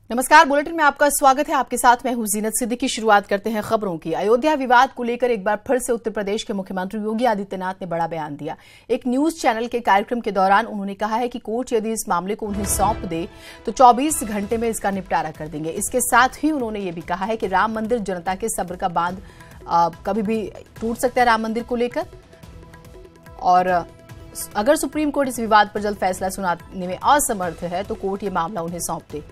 नमस्कार, बुलेटिन में आपका स्वागत है। आपके साथ मैं हूं जीनत सिद्दीकी। शुरुआत करते हैं खबरों की। अयोध्या विवाद को लेकर एक बार फिर से उत्तर प्रदेश के मुख्यमंत्री योगी आदित्यनाथ ने बड़ा बयान दिया। एक न्यूज चैनल के कार्यक्रम के दौरान उन्होंने कहा है कि कोर्ट यदि इस मामले को उन्हें सौंप दे तो 24 घंटे में इसका निपटारा कर देंगे। इसके साथ ही उन्होंने ये भी कहा है कि राम मंदिर जनता के सब्र का बांध कभी भी टूट सकता है राम मंदिर को लेकर, और अगर सुप्रीम कोर्ट इस विवाद पर जल्द फैसला सुनाने में असमर्थ है तो कोर्ट ये मामला उन्हें सौंप दे।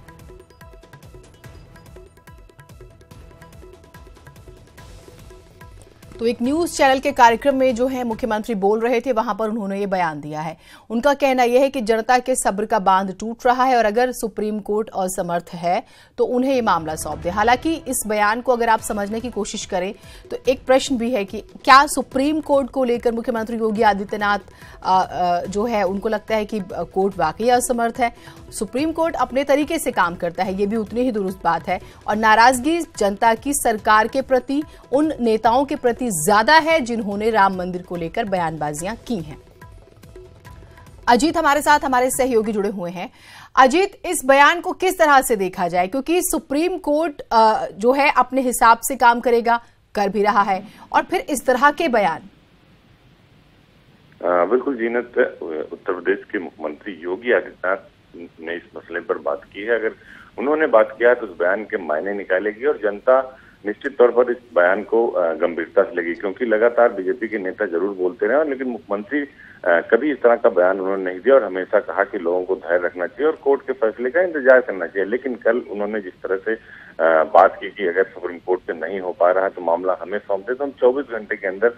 तो एक न्यूज चैनल के कार्यक्रम में जो है मुख्यमंत्री बोल रहे थे, वहां पर उन्होंने ये बयान दिया है। उनका कहना यह है कि जनता के सब्र का बांध टूट रहा है और अगर सुप्रीम कोर्ट असमर्थ है तो उन्हें ये मामला सौंप दे। हालांकि इस बयान को अगर आप समझने की कोशिश करें तो एक प्रश्न भी है कि क्या सुप्रीम कोर्ट को लेकर मुख्यमंत्री योगी आदित्यनाथ जो है उनको लगता है कि कोर्ट वाकई असमर्थ है? सुप्रीम कोर्ट अपने तरीके से काम करता है, ये भी उतनी ही दुरुस्त बात है। और नाराजगी जनता की सरकार के प्रति, उन नेताओं के प्रति ज्यादा है जिन्होंने राम मंदिर को लेकर बयानबाजियां की हैं। अजीत हमारे साथ, हमारे सहयोगी जुड़े हुए हैं। अजीत, इस बयान को किस तरह से देखा जाए, क्योंकि सुप्रीम कोर्ट जो है अपने हिसाब से काम करेगा, कर भी रहा है, और फिर इस तरह के बयान। बिल्कुल जीनत, उत्तर प्रदेश के मुख्यमंत्री योगी आदित्यनाथ ने इस मसले पर बात की है। अगर उन्होंने बात किया तो उस बयान के मायने निकालेगी और जनता निश्चित तौर पर इस बयान को गंभीरता से लेगी, क्योंकि लगातार बीजेपी के नेता जरूर बोलते रहे, लेकिन मुख्यमंत्री कभी इस तरह का बयान उन्होंने नहीं दिया और हमेशा कहा कि लोगों को धैर्य रखना चाहिए और कोर्ट के फैसले का इंतजार करना चाहिए। लेकिन कल उन्होंने जिस तरह से बात की कि अगर सुप्रीम कोर्ट से नहीं हो पा रहा है तो मामला हमें सौंप दे, तो हम 24 घंटे के अंदर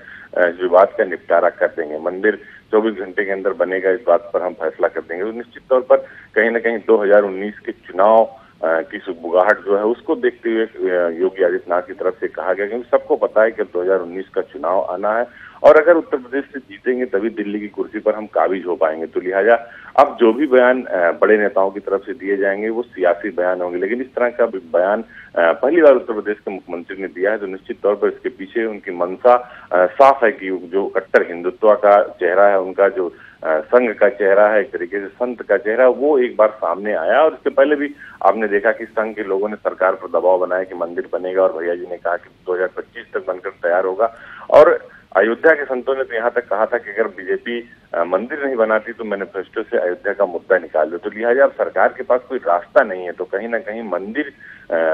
इस विवाद का निपटारा कर देंगे। मंदिर 24 घंटे के अंदर बनेगा, इस बात पर हम फैसला कर देंगे। तो निश्चित तौर पर कहीं ना कहीं 2019 के चुनाव की सुगबुगाहट जो है उसको देखते हुए योगी आदित्यनाथ की तरफ से कहा गया, क्योंकि सबको पता है कि 2019 का चुनाव आना है और अगर उत्तर प्रदेश से जीतेंगे तभी दिल्ली की कुर्सी पर हम काबिज हो पाएंगे। तो लिहाजा अब जो भी बयान बड़े नेताओं की तरफ से दिए जाएंगे वो सियासी बयान होंगे, लेकिन इस तरह का बयान पहली बार उत्तर प्रदेश के मुख्यमंत्री ने दिया है। तो निश्चित तौर पर इसके पीछे उनकी मंशा साफ है कि जो कट्टर हिंदुत्व का चेहरा है, उनका जो संघ का चेहरा है, एक तरीके से संत का चेहरा, वो एक बार सामने आया। और इसके पहले भी आपने देखा कि संघ के लोगों ने सरकार पर दबाव बनाया कि मंदिर बनेगा और भैया जी ने कहा कि 2025 तक बनकर तैयार होगा। और अयोध्या के संतों ने तो यहाँ तक कहा था कि अगर बीजेपी मंदिर नहीं बनाती तो मैनिफेस्टो से अयोध्या का मुद्दा निकाल दो। तो लिहाजा अब सरकार के पास कोई रास्ता नहीं है, तो कहीं ना कहीं मंदिर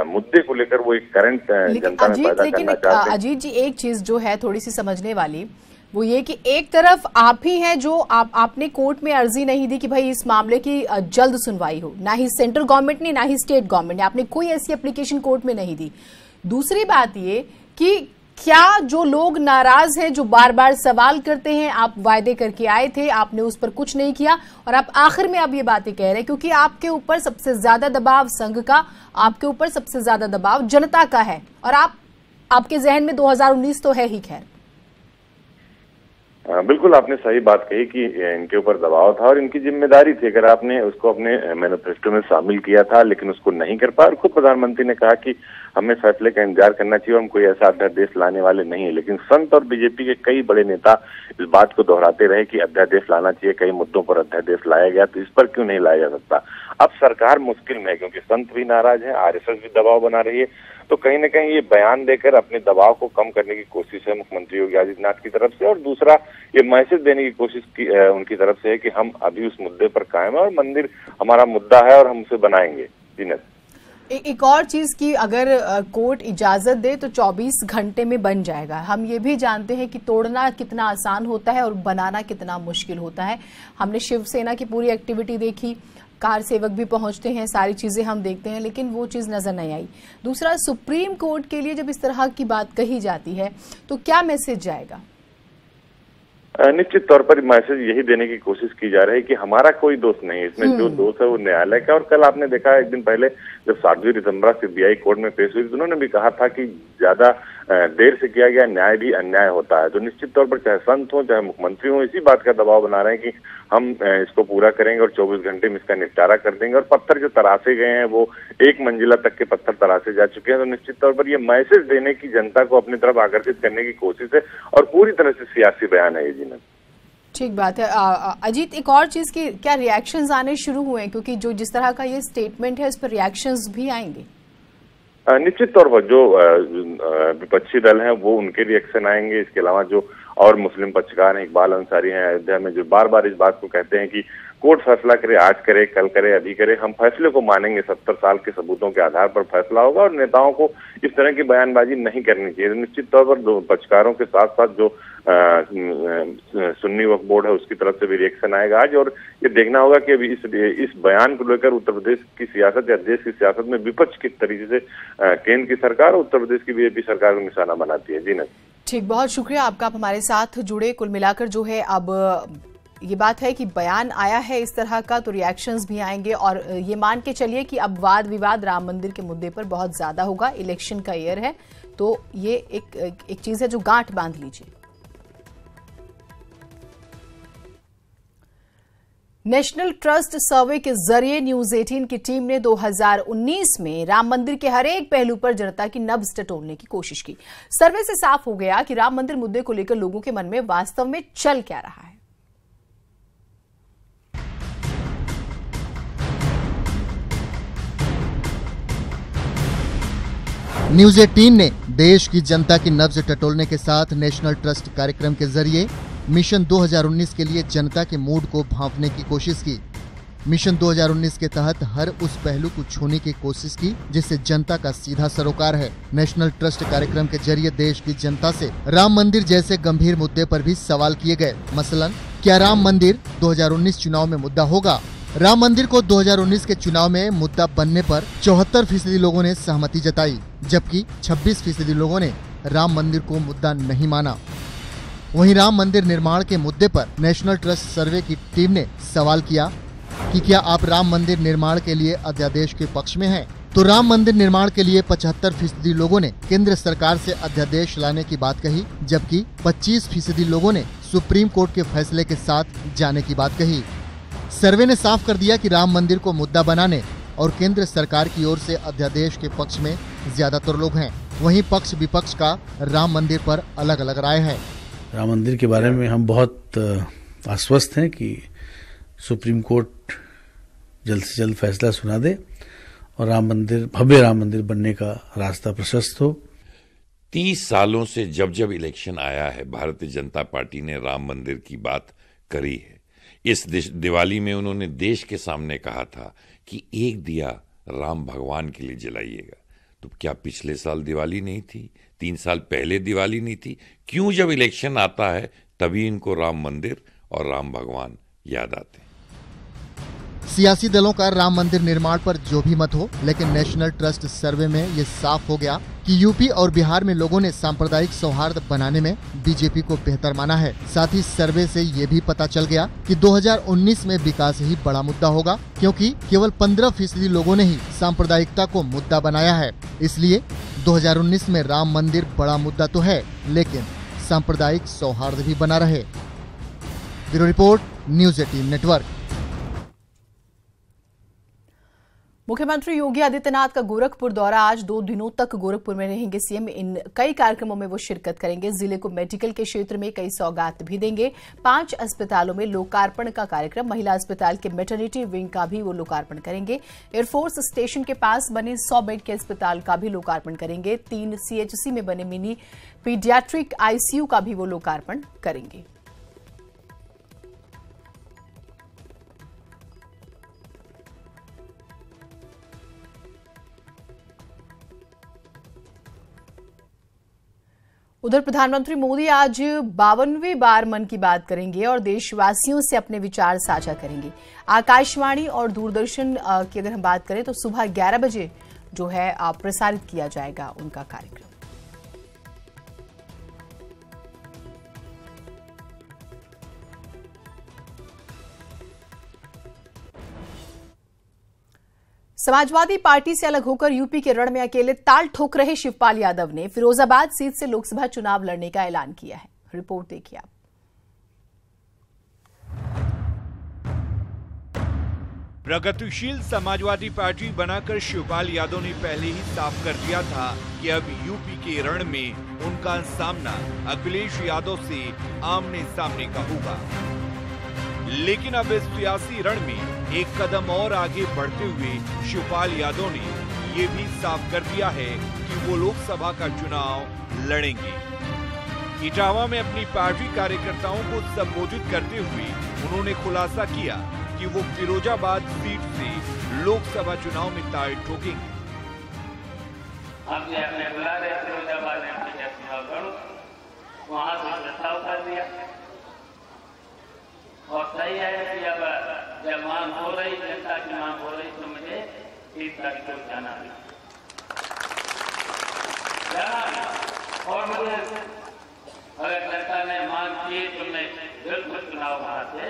मुद्दे को लेकर वो एक करंट जनता में पैदा करना चाहते हैं। अजीत जी, एक चीज जो है थोड़ी सी समझने वाली, वो ये कि एक तरफ आप ही हैं जो आपने कोर्ट में अर्जी नहीं दी कि भाई इस मामले की जल्द सुनवाई हो, ना ही सेंट्रल गवर्नमेंट ने ना ही स्टेट गवर्नमेंट ने, आपने कोई ऐसी एप्लीकेशन कोर्ट में नहीं दी। दूसरी बात ये कि क्या जो लोग नाराज हैं, जो बार बार सवाल करते हैं, आप वायदे करके आए थे, आपने उस पर कुछ नहीं किया और आप आखिर में अब ये बातें कह रहे हैं, क्योंकि आपके ऊपर सबसे ज्यादा दबाव संघ का, आपके ऊपर सबसे ज्यादा दबाव जनता का है और आपके जहन में 2019 तो है ही। खैर, बिल्कुल आपने सही बात कही कि इनके ऊपर दबाव था और इनकी जिम्मेदारी थी। अगर आपने उसको अपने मैनिफेस्टो में शामिल किया था लेकिन उसको नहीं कर पाया, और खुद प्रधानमंत्री ने कहा कि हमें फैसले का इंतजार करना चाहिए और हम कोई ऐसा अध्यादेश लाने वाले नहीं है। लेकिन संत और बीजेपी के कई बड़े नेता इस बात को दोहराते रहे कि अध्यादेश लाना चाहिए, कई मुद्दों पर अध्यादेश लाया गया, तो इस पर क्यों नहीं लाया जा सकता। अब सरकार मुश्किल में है क्योंकि संत भी नाराज है, आरएसएस भी दबाव बना रही है, तो कहीं ना कहीं ये बयान देकर अपने दबाव को कम करने की कोशिश है मुख्यमंत्री योगी आदित्यनाथ की तरफ से। और दूसरा, ये मैसेज देने की कोशिश उनकी तरफ से है कि हम अभी उस मुद्दे पर कायम है और मंदिर हमारा मुद्दा है और हम उसे बनाएंगे। जीनत, एक और चीज की, अगर कोर्ट इजाजत दे तो 24 घंटे में बन जाएगा। हम ये भी जानते हैं कि तोड़ना कितना आसान होता है और बनाना कितना मुश्किल होता है। हमने शिवसेना की पूरी एक्टिविटी देखी, कार सेवक भी पहुंचते हैं, सारी चीजें हम देखते हैं, लेकिन वो चीज नजर नहीं आई। दूसरा, सुप्रीम कोर्ट के लिए जब इस तरह की बात कही जाती है तो क्या मैसेज जाएगा? निश्चित तौर पर मैसेज यही देने की कोशिश की जा रही है कि हमारा कोई दोष नहीं है इसमें, जो दोष है वो न्यायालय का। और कल आपने देखा, एक दिन पहले जब साध्वी रितंबरा सीबीआई कोर्ट में पेश हुई तो उन्होंने भी कहा था कि ज्यादा देर से किया गया न्याय भी अन्याय होता है। तो निश्चित तौर पर चाहे संत हो चाहे मुख्यमंत्री हो, इसी बात का दबाव बना रहे हैं कि हम इसको पूरा करेंगे और 24 घंटे में इसका निपटारा कर देंगे। और पत्थर जो तराशे गए हैं वो 1 मंजिला तक के पत्थर तराशे जा चुके हैं। तो निश्चित तौर पर ये मैसेज देने की, जनता को अपनी तरफ आकर्षित करने की कोशिश है और पूरी तरह से सियासी बयान है ये। जीनत, ठीक बात है। अजीत, एक और चीज की क्या रिएक्शंस आने शुरू हुए हैं, क्योंकि जो जिस तरह का ये स्टेटमेंट है इस पर रिएक्शंस भी आएंगे? निश्चित तौर पर जो विपक्षी दल हैं वो उनके रिएक्शन आएंगे। इसके अलावा जो और मुस्लिम पक्षकार हैं, इकबाल अंसारी हैं अयोध्या में, जो बार बार इस बात को कहते हैं कि कोर्ट फैसला करे, आज करे, कल करे, अभी करे, हम फैसले को मानेंगे, 70 साल के सबूतों के आधार पर फैसला होगा और नेताओं को इस तरह की बयानबाजी नहीं करनी चाहिए। निश्चित तौर पर दो पक्षकारों के साथ साथ जो सुन्नी वक्फ बोर्ड है उसकी तरफ से भी रिएक्शन आएगा आज, और ये देखना होगा कि अभी इस बयान को लेकर उत्तर प्रदेश की सियासत या देश की सियासत में विपक्ष किस तरीके से केंद्र की सरकार और उत्तर प्रदेश की बीजेपी सरकार को निशाना बनाती है। जी नहीं, ठीक, बहुत शुक्रिया आपका, आप हमारे साथ जुड़े। कुल मिलाकर जो है अब ये बात है कि बयान आया है इस तरह का, तो रिएक्शंस भी आएंगे और ये मान के चलिए कि अब वाद विवाद राम मंदिर के मुद्दे पर बहुत ज्यादा होगा। इलेक्शन का ईयर है, तो ये एक चीज है जो गांठ बांध लीजिए। नेशनल ट्रस्ट सर्वे के जरिए न्यूज 18 की टीम ने 2019 में राम मंदिर के हर एक पहलू पर जनता की नब्ज टटोलने की कोशिश की। सर्वे से साफ हो गया कि राम मंदिर मुद्दे को लेकर लोगों के मन में वास्तव में चल क्या रहा है। न्यूज 18 ने देश की जनता की नब्ज टटोलने के साथ नेशनल ट्रस्ट कार्यक्रम के जरिए मिशन 2019 के लिए जनता के मूड को भांपने की कोशिश की। मिशन 2019 के तहत हर उस पहलू को छूने की कोशिश की जिससे जनता का सीधा सरोकार है। नेशनल ट्रस्ट कार्यक्रम के जरिए देश की जनता से राम मंदिर जैसे गंभीर मुद्दे पर भी सवाल किए गए। मसलन, क्या राम मंदिर 2019 चुनाव में मुद्दा होगा? राम मंदिर को 2019 के चुनाव में मुद्दा बनने पर 74% लोगों ने सहमति जताई, जबकि 26% लोगों ने राम मंदिर को मुद्दा नहीं माना। वहीं राम मंदिर निर्माण के मुद्दे पर नेशनल ट्रस्ट सर्वे की टीम ने सवाल किया कि क्या आप राम मंदिर निर्माण के लिए अध्यादेश के पक्ष में हैं? तो राम मंदिर निर्माण के लिए 75% लोगों ने केंद्र सरकार से अध्यादेश लाने की बात कही, जबकि 25% लोगों ने सुप्रीम कोर्ट के फैसले के साथ जाने की बात कही। सर्वे ने साफ कर दिया कि राम मंदिर को मुद्दा बनाने और केंद्र सरकार की ओर से अध्यादेश के पक्ष में ज्यादातर लोग हैं। वहीं पक्ष विपक्ष का राम मंदिर पर अलग अलग राय है। राम मंदिर के बारे में हम बहुत आश्वस्त हैं कि सुप्रीम कोर्ट जल्द से जल्द फैसला सुना दे और राम मंदिर, भव्य राम मंदिर बनने का रास्ता प्रशस्त हो। 30 सालों से जब जब इलेक्शन आया है, भारतीय जनता पार्टी ने राम मंदिर की बात करी है। इस दिवाली में उन्होंने देश के सामने कहा था कि एक दिया राम भगवान के लिए जलाइएगा। तो क्या पिछले साल दिवाली नहीं थी? 3 साल पहले दिवाली नहीं थी? क्यों जब इलेक्शन आता है तभी इनको राम मंदिर और राम भगवान याद आते हैं? सियासी दलों का राम मंदिर निर्माण पर जो भी मत हो, लेकिन नेशनल ट्रस्ट सर्वे में ये साफ हो गया कि यूपी और बिहार में लोगों ने सांप्रदायिक सौहार्द बनाने में बीजेपी को बेहतर माना है। साथ ही सर्वे से ये भी पता चल गया कि 2019 में विकास ही बड़ा मुद्दा होगा, क्योंकि केवल 15% लोगों ने ही सांप्रदायिकता को मुद्दा बनाया है। इसलिए 2019 में राम मंदिर बड़ा मुद्दा तो है, लेकिन सांप्रदायिक सौहार्द भी बना रहे। Bureau report, news 18 network. मुख्यमंत्री योगी आदित्यनाथ का गोरखपुर दौरा आज 2 दिनों तक गोरखपुर में रहेंगे सीएम। इन कई कार्यक्रमों में वो शिरकत करेंगे। जिले को मेडिकल के क्षेत्र में कई सौगात भी देंगे। 5 अस्पतालों में लोकार्पण का कार्यक्रम, महिला अस्पताल के मैटरनिटी विंग का भी वो लोकार्पण करेंगे। एयरफोर्स स्टेशन के पास बने 100 बेड के अस्पताल का भी लोकार्पण करेंगे। 3 सीएचसी में बने मिनी पीडियाट्रिक आईसीयू का भी वो लोकार्पण करेंगे। उधर प्रधानमंत्री मोदी आज 52वें बार मन की बात करेंगे और देशवासियों से अपने विचार साझा करेंगे। आकाशवाणी और दूरदर्शन की अगर हम बात करें तो सुबह 11 बजे जो है प्रसारित किया जाएगा उनका कार्यक्रम। समाजवादी पार्टी से अलग होकर यूपी के रण में अकेले ताल ठोक रहे शिवपाल यादव ने फिरोजाबाद सीट से लोकसभा चुनाव लड़ने का ऐलान किया है। रिपोर्ट देखिए आप। प्रगतिशील समाजवादी पार्टी बनाकर शिवपाल यादव ने पहले ही साफ कर दिया था कि अब यूपी के रण में उनका सामना अखिलेश यादव से आमने सामने का होगा। लेकिन अब इस सियासी रण में एक कदम और आगे बढ़ते हुए शिवपाल यादव ने ये भी साफ कर दिया है कि वो लोकसभा का चुनाव लड़ेंगे। इटावा में अपनी पार्टी कार्यकर्ताओं को संबोधित करते हुए उन्होंने खुलासा किया कि वो फिरोजाबाद सीट से लोकसभा चुनाव में ताल ठोकेंगे। आपने बुला रहे फिरोजाबाद में चुनाव लड़ो, वहां से प्रस्ताव कर दिया और सही है कि अब जब मांग हो रही, जनता की मांग हो रही, तो मुझे 30 तारीख को जाना है और मुझे अगर जनता ने मांग की तो मैं बिल्कुल चुनाव वहां से।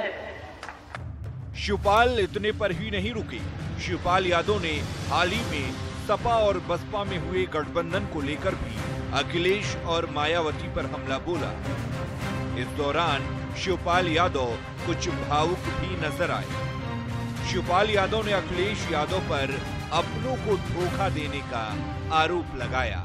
शिवपाल इतने पर ही नहीं रुके। शिवपाल यादव ने हाल ही में सपा और बसपा में हुए गठबंधन को लेकर भी अखिलेश और मायावती पर हमला बोला। इस दौरान शिवपाल यादव कुछ भावुक भी नजर आए। शिवपाल यादव ने अखिलेश यादव पर अपनों को धोखा देने का आरोप लगाया।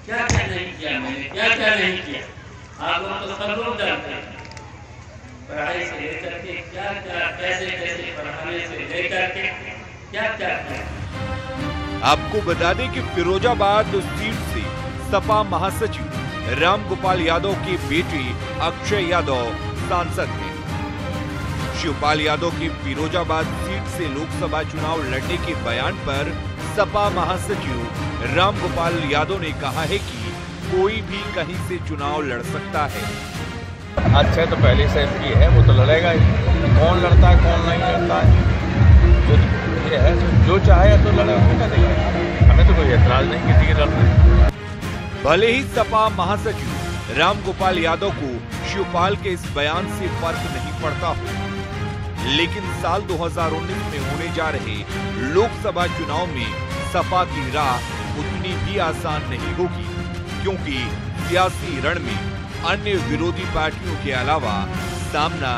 क्या क्या नहीं किया मैंने, क्या क्या नहीं किया, आप लोग तो सब लोग जानते हैं। पढ़ाई से लेकर के क्या क्या, कैसे कैसे पढ़ाने से लेकर के क्या क्या किया। आपको बता दें कि फिरोजाबाद सीट से सपा महासचिव रामगोपाल यादव के बेटे अक्षय यादव सांसद हैं। शिवपाल यादव के फिरोजाबाद सीट से लोकसभा चुनाव लड़ने के बयान पर सपा महासचिव रामगोपाल यादव ने कहा है कि कोई भी कहीं से चुनाव लड़ सकता है। अच्छा तो पहले से की है, वो तो लड़ेगा ही। कौन लड़ता है कौन नहीं लड़ता है, ये है जो चाहे तो लड़ेगा। हमें तो कोई एतराज नहीं किसी के लड़ने। भले ही सपा महासचिव रामगोपाल यादव को शिवपाल के इस बयान से फर्क नहीं पड़ता हो, लेकिन साल 2019 में होने जा रहे लोकसभा चुनाव में सपा की राह उतनी भी आसान नहीं होगी, क्योंकि सियासी रण में अन्य विरोधी पार्टियों के अलावा सामना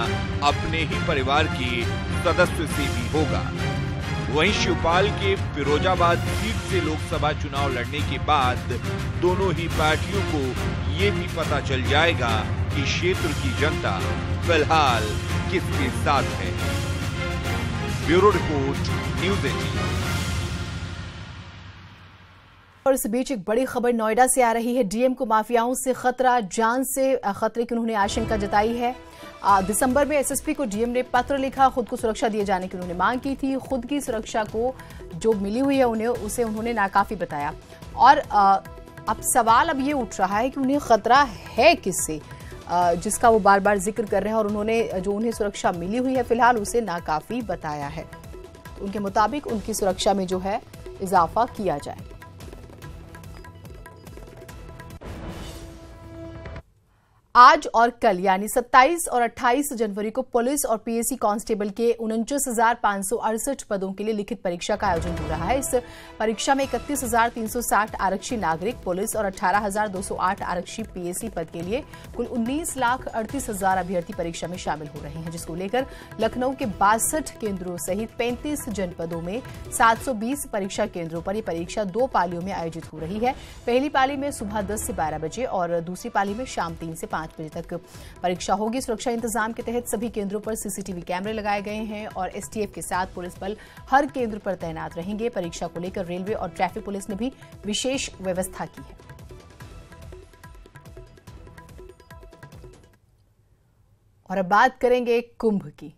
अपने ही परिवार के सदस्य से भी होगा। वहीं शिवपाल के फिरोजाबाद सीट से लोकसभा चुनाव लड़ने के बाद दोनों ही पार्टियों को ये भी पता चल जाएगा कि क्षेत्र की जनता फिलहाल किसके साथ है। Bureau report, news 18। और इस बीच एक बड़ी खबर नोएडा से आ रही है। डीएम को माफियाओं से खतरा, जान से खतरे की उन्होंने आशंका जताई है। दिसंबर में एसएसपी को डीएम ने पत्र लिखा, खुद को सुरक्षा दिए जाने की उन्होंने मांग की थी। खुद की सुरक्षा को जो मिली हुई है उसे उन्होंने नाकाफी बताया। और अब सवाल अब ये उठ रहा है कि उन्हें खतरा है किससे, जिसका वो बार बार जिक्र कर रहे हैं, और उन्होंने जो उन्हें सुरक्षा मिली हुई है फिलहाल उसे नाकाफी बताया है। उनके मुताबिक उनकी सुरक्षा में जो है इजाफा किया जाए। आज और कल यानी 27 और 28 जनवरी को पुलिस और पीएसी कांस्टेबल के 49,568 पदों के लिए लिखित परीक्षा का आयोजन हो रहा है। इस परीक्षा में 31,360 आरक्षी नागरिक पुलिस और 18,208 आरक्षी पीएसी पद के लिए कुल 19,38,000 अभ्यर्थी परीक्षा में शामिल हो रहे हैं, जिसको लेकर लखनऊ के 62 केंद्रों सहित 35 जनपदों में 720 परीक्षा केंद्रों पर यह परीक्षा 2 पालियों में आयोजित हो रही है। पहली पाली में सुबह 10 से 12 बजे और दूसरी पाली में शाम 3 से 5 बजे तक परीक्षा होगी। सुरक्षा इंतजाम के तहत सभी केंद्रों पर सीसीटीवी कैमरे लगाए गए हैं और एसटीएफ के साथ पुलिस बल हर केंद्र पर तैनात रहेंगे। परीक्षा को लेकर रेलवे और ट्रैफिक पुलिस ने भी विशेष व्यवस्था की है। और अब बात करेंगे कुंभ की।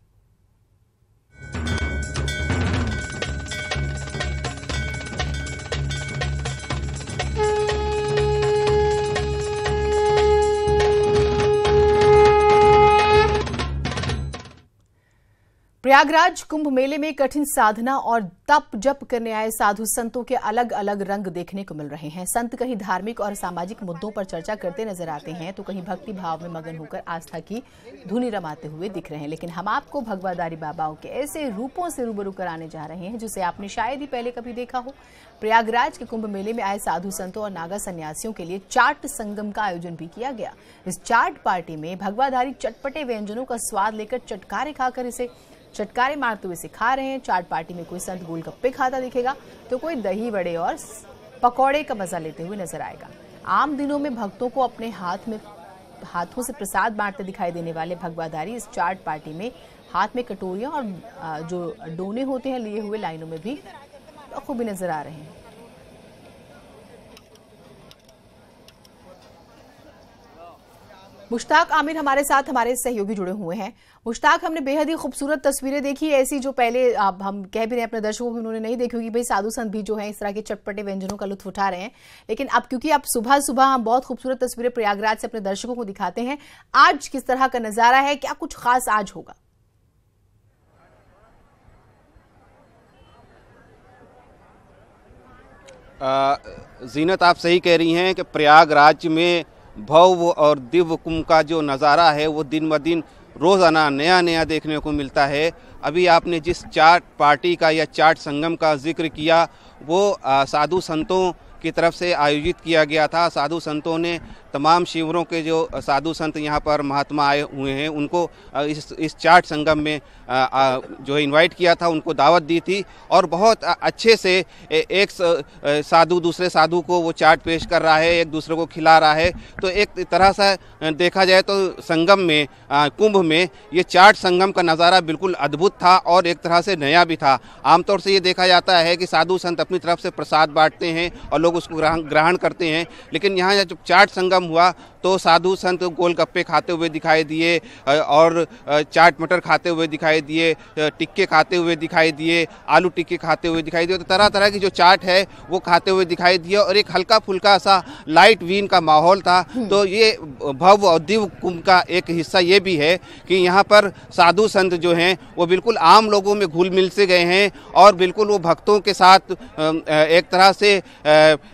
प्रयागराज कुंभ मेले में कठिन साधना और तप जप करने आए साधु संतों के अलग अलग रंग देखने को मिल रहे हैं। संत कहीं धार्मिक और सामाजिक मुद्दों पर चर्चा करते नजर आते हैं तो कहीं भक्ति भाव में मगन होकर आस्था की धुनी रमाते हुए दिख रहे हैं। लेकिन हम आपको भगवादारी बाबाओं के ऐसे रूपों से रूबरू कराने जा रहे हैं जिसे आपने शायद ही पहले कभी देखा हो। प्रयागराज के कुंभ मेले में आए साधु संतों और नागा सन्यासियों के लिए चाट संगम का आयोजन भी किया गया। इस चाट पार्टी में भगवाधारी चटपटे व्यंजनों का स्वाद लेकर चटकारे खाकर इसे चटकारे मारते हुए इसे खा रहे हैं। चाट पार्टी में कोई संत गोलगप्पे खाता दिखेगा तो कोई दही वड़े और पकौड़े का मजा लेते हुए नजर आएगा। आम दिनों में भक्तों को अपने हाथों से प्रसाद बांटते दिखाई देने वाले भगवाधारी इस चाट पार्टी में हाथ में कटोरियां और जो डोने होते हैं लिए हुए लाइनों में भी बखूबी नजर आ रहे हैं। मुश्ताक आमिर हमारे साथ हमारे सहयोगी जुड़े हुए हैं। मुश्ताक, हमने बेहद ही खूबसूरत तस्वीरें देखी ऐसी जो पहले अब हम कह भी रहे हैं अपने दर्शकों को, उन्होंने नहीं देखी होगी। भाई साधु संत भी जो है इस तरह के चटपटे व्यंजनों का लुत्फ उठा रहे हैं, लेकिन अब क्योंकि अब सुबह सुबह हम बहुत खूबसूरत तस्वीरें प्रयागराज से अपने दर्शकों को दिखाते हैं, आज किस तरह का नजारा है, क्या कुछ खास आज होगा? जीनत, आप सही कह रही हैं कि प्रयागराज में भव्य और दिव्य कुंभ का जो नज़ारा है वो दिन ब दिन रोज़ाना नया नया देखने को मिलता है। अभी आपने जिस चाट पार्टी का या चाट संगम का जिक्र किया वो साधु संतों की तरफ से आयोजित किया गया था। साधु संतों ने तमाम शिविरों के जो साधु संत यहाँ पर महात्मा आए हुए हैं उनको इस चाट संगम में जो इनवाइट किया था, उनको दावत दी थी और बहुत अच्छे से एक साधु दूसरे साधु को वो चाट पेश कर रहा है, एक दूसरे को खिला रहा है। तो एक तरह से देखा जाए तो संगम में कुंभ में ये चाट संगम का नज़ारा बिल्कुल अद्भुत था और एक तरह से नया भी था। आमतौर से ये देखा जाता है कि साधु संत अपनी तरफ से प्रसाद बांटते हैं और लोग उसको ग्रहण करते हैं, लेकिन यहाँ जब चाट संगम हुआ तो साधु संत गोलगप्पे खाते हुए दिखाई दिए और चाट मटर खाते हुए दिखाई दिए, टिक्के खाते हुए दिखाई दिए, आलू टिक्के खाते हुए दिखाई दिए। तो तरह तरह की जो चाट है वो खाते हुए दिखाई दिए और एक हल्का फुल्का सा लाइट वीन का माहौल था। तो ये भव्य और दिव्य कुंभ का एक हिस्सा ये भी है कि यहाँ पर साधु संत जो हैं वो बिल्कुल आम लोगों में घुल मिल से गए हैं और बिल्कुल वो भक्तों के साथ एक तरह से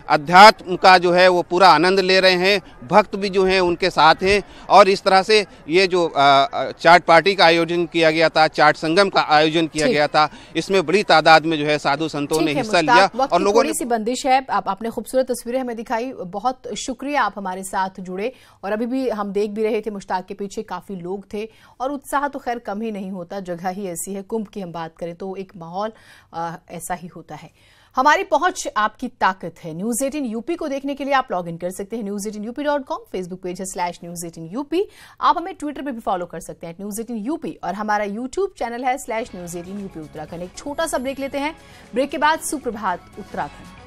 अध्यात्म का जो है वो पूरा आनंद ले रहे हैं। भक्त भी जो हैं उनके साथ हैं और इस तरह से ये जो चाट पार्टी का आयोजन किया गया था, चाट संगम का आयोजन किया गया था, इसमें बड़ी तादाद में जो है साधु संतों ने हिस्सा लिया और लोगों ने। थोड़ी सी बंदिश है, आपने खूबसूरत तस्वीरें हमें दिखाई, बहुत शुक्रिया आप हमारे साथ जुड़े। और अभी भी हम देख भी रहे थे मुश्ताक के पीछे काफी लोग थे और उत्साह तो खैर कम ही नहीं होता, जगह ही ऐसी है। कुंभ की हम बात करें तो एक माहौल ऐसा ही होता है। हमारी पहुंच आपकी ताकत है। न्यूज 18 यूपी को देखने के लिए आप लॉग इन कर सकते हैं news18up.com, फेसबुक पेज है /news18up। आप हमें ट्विटर पे भी फॉलो कर सकते हैं @news18up और हमारा यूट्यूब चैनल है /news18up उत्तराखंड। एक छोटा सा ब्रेक लेते हैं, ब्रेक के बाद सुप्रभात उत्तराखंड।